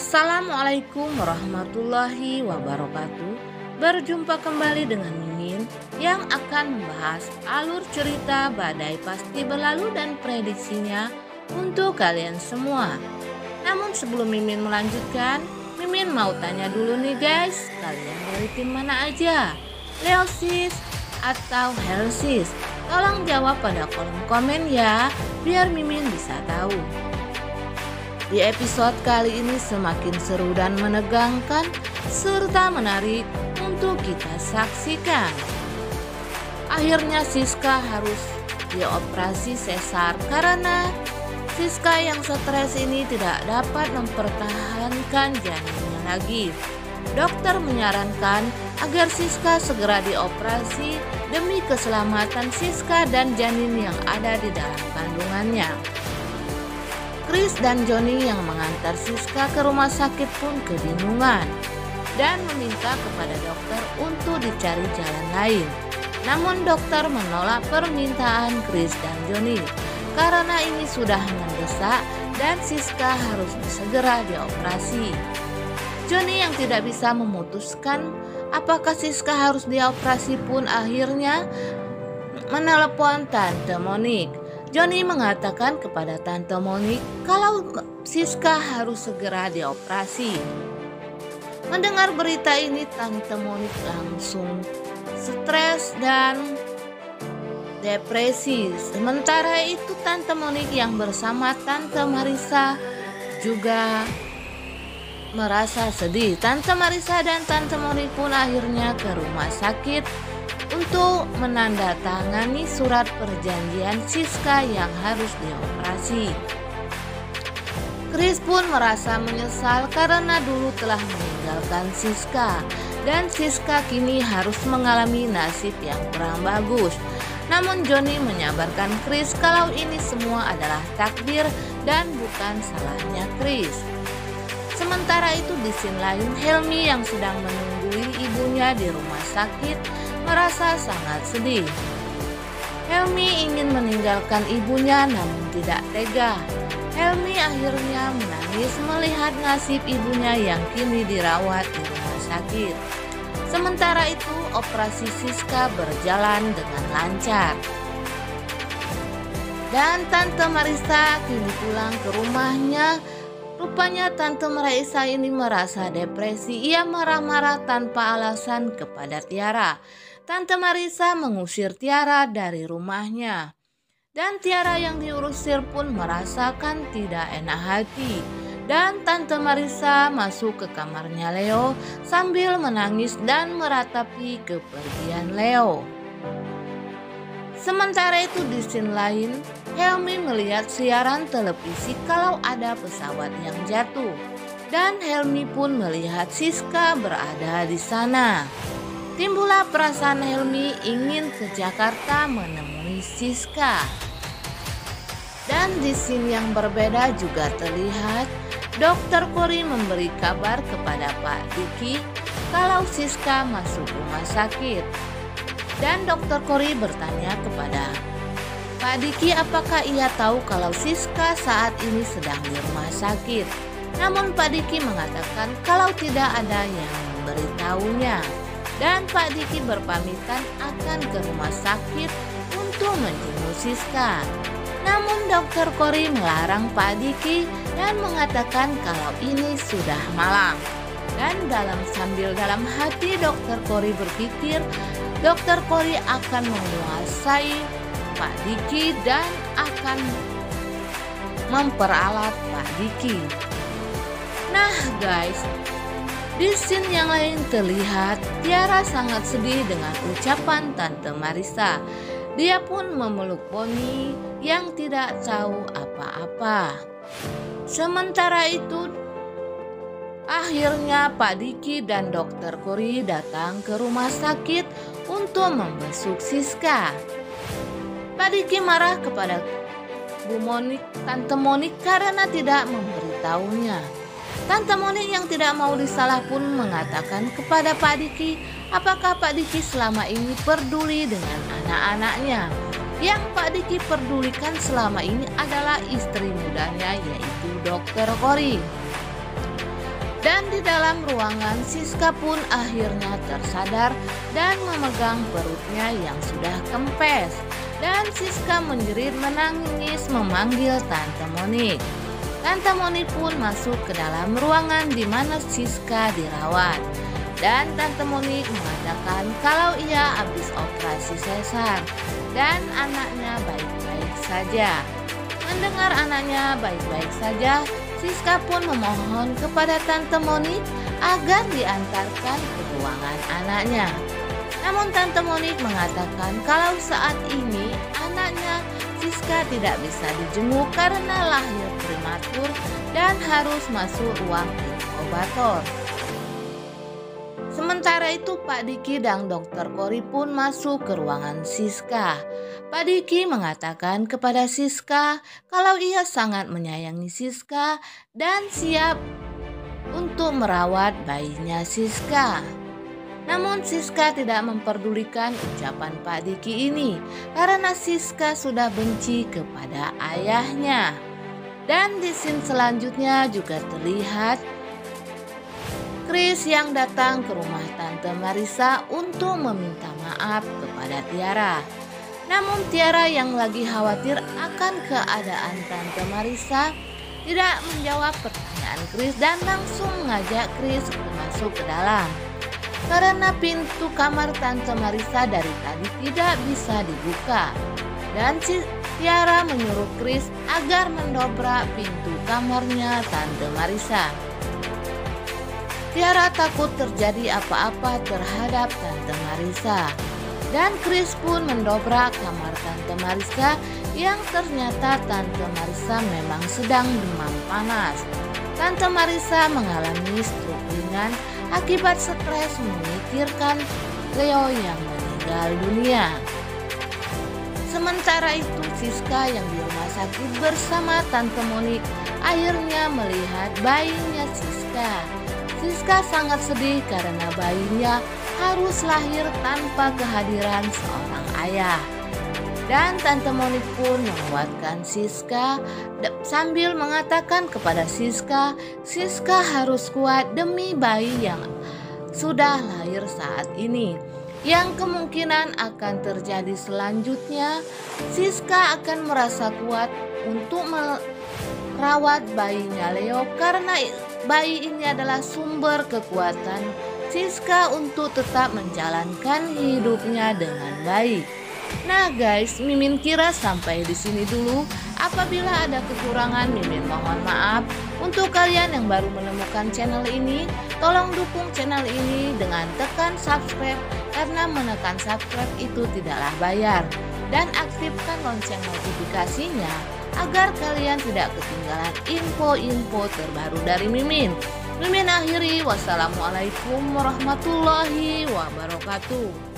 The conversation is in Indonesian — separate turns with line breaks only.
Assalamualaikum warahmatullahi wabarakatuh. Berjumpa kembali dengan Mimin yang akan membahas alur cerita Badai Pasti Berlalu dan prediksinya untuk kalian semua. Namun sebelum Mimin melanjutkan, Mimin mau tanya dulu nih guys, kalian dari tim mana aja? Leosis atau Helsis? Tolong jawab pada kolom komen ya, biar Mimin bisa tahu. Di episode kali ini semakin seru dan menegangkan serta menarik untuk kita saksikan. Akhirnya Siska harus dioperasi sesar karena Siska yang stres ini tidak dapat mempertahankan janinnya lagi. Dokter menyarankan agar Siska segera dioperasi demi keselamatan Siska dan janin yang ada di dalam kandungannya. Chris dan Johnny yang mengantar Siska ke rumah sakit pun kebingungan dan meminta kepada dokter untuk dicari jalan lain. Namun dokter menolak permintaan Chris dan Johnny karena ini sudah mendesak dan Siska harus segera dioperasi. Johnny yang tidak bisa memutuskan apakah Siska harus dioperasi pun akhirnya menelepon Tante Monique. Johnny mengatakan kepada Tante Monique kalau Siska harus segera dioperasi. Mendengar berita ini Tante Monique langsung stres dan depresi. Sementara itu Tante Monique yang bersama Tante Marissa juga merasa sedih. Tante Marissa dan Tante Monique pun akhirnya ke rumah sakit untuk menandatangani surat perjanjian Siska yang harus dioperasi. Chris pun merasa menyesal karena dulu telah meninggalkan Siska dan Siska kini harus mengalami nasib yang kurang bagus. Namun Johnny menyabarkan Chris kalau ini semua adalah takdir dan bukan salahnya Chris. Sementara itu di scene lain Helmi yang sedang menunggui ibunya di rumah sakit merasa sangat sedih. Helmi ingin meninggalkan ibunya namun tidak tega. Helmi akhirnya menangis melihat nasib ibunya yang kini dirawat di rumah sakit. Sementara itu operasi Siska berjalan dengan lancar. Dan Tante Marissa kini pulang ke rumahnya. Rupanya Tante Marissa ini merasa depresi. Ia marah-marah tanpa alasan kepada Tiara. Tante Marissa mengusir Tiara dari rumahnya. Dan Tiara yang diusir pun merasakan tidak enak hati. Dan Tante Marissa masuk ke kamarnya Leo sambil menangis dan meratapi kepergian Leo. Sementara itu di scene lain, Helmi melihat siaran televisi kalau ada pesawat yang jatuh. Dan Helmi pun melihat Siska berada di sana. Timbullah perasaan Helmi ingin ke Jakarta menemui Siska. Dan di scene yang berbeda juga terlihat Dokter Kori memberi kabar kepada Pak Diki kalau Siska masuk rumah sakit. Dan Dokter Kori bertanya kepada Pak Diki apakah ia tahu kalau Siska saat ini sedang di rumah sakit. Namun Pak Diki mengatakan kalau tidak ada yang memberitahunya. Dan Pak Diki berpamitan akan ke rumah sakit untuk menjenguk Siska. Namun Dokter Kori melarang Pak Diki dan mengatakan kalau ini sudah malam. Dan sambil dalam hati Dokter Kori berpikir Dokter Kori akan menguasai Pak Diki dan akan memperalat Pak Diki. Nah guys, di scene yang lain terlihat Tiara sangat sedih dengan ucapan Tante Marissa. Dia pun memeluk Bonnie yang tidak tahu apa-apa. Sementara itu akhirnya Pak Diki dan Dokter Kori datang ke rumah sakit untuk membesuk Siska. Pak Diki marah kepada Bu Monique, Tante Monique karena tidak memberitahunya. Tante Monique yang tidak mau disalah pun mengatakan kepada Pak Diki apakah Pak Diki selama ini peduli dengan anak-anaknya. Yang Pak Diki pedulikan selama ini adalah istri mudanya yaitu Dokter Kori. Dan di dalam ruangan Siska pun akhirnya tersadar dan memegang perutnya yang sudah kempes. Dan Siska menjerit menangis memanggil Tante Monik. Tante Monik pun masuk ke dalam ruangan di mana Siska dirawat. Dan Tante Monik mengatakan kalau ia habis operasi sesar dan anaknya baik-baik saja. Mendengar anaknya baik-baik saja, Siska pun memohon kepada Tante Monik agar diantarkan ke ruangan anaknya. Namun Tante Monik mengatakan kalau saat ini anaknya Siska tidak bisa dijenguk karena lahir prematur dan harus masuk ruang inkubator. Sementara itu Pak Diki dan Dokter Kori pun masuk ke ruangan Siska. Pak Diki mengatakan kepada Siska kalau ia sangat menyayangi Siska dan siap untuk merawat bayinya Siska. Namun Siska tidak memperdulikan ucapan Pak Diki ini karena Siska sudah benci kepada ayahnya. Dan di scene selanjutnya juga terlihat Chris yang datang ke rumah Tante Marissa untuk meminta maaf kepada Tiara. Namun Tiara yang lagi khawatir akan keadaan Tante Marissa tidak menjawab pertanyaan Chris dan langsung mengajak Chris masuk ke dalam. Karena pintu kamar Tante Marissa dari tadi tidak bisa dibuka. Dan Tiara menyuruh Chris agar mendobrak pintu kamarnya Tante Marissa. Tiara takut terjadi apa-apa terhadap Tante Marissa. Dan Chris pun mendobrak kamar Tante Marissa yang ternyata Tante Marissa memang sedang demam panas. Tante Marissa mengalami stroke ringan akibat stres memikirkan Leo yang meninggal dunia. Sementara itu Siska yang di rumah sakit bersama Tante Monik akhirnya melihat bayinya Siska. Siska sangat sedih karena bayinya harus lahir tanpa kehadiran seorang ayah. Dan Tante Monik pun menguatkan Siska sambil mengatakan kepada Siska, Siska harus kuat demi bayi yang sudah lahir saat ini. Yang kemungkinan akan terjadi selanjutnya, Siska akan merasa kuat untuk merawat bayinya Leo karena bayi ini adalah sumber kekuatan Siska untuk tetap menjalankan hidupnya dengan baik. Nah guys, Mimin kira sampai di sini dulu. Apabila ada kekurangan, Mimin mohon maaf. Untuk kalian yang baru menemukan channel ini, tolong dukung channel ini dengan tekan subscribe karena menekan subscribe itu tidaklah bayar. Dan aktifkan lonceng notifikasinya agar kalian tidak ketinggalan info-info terbaru dari Mimin. Mimin akhiri, wassalamualaikum warahmatullahi wabarakatuh.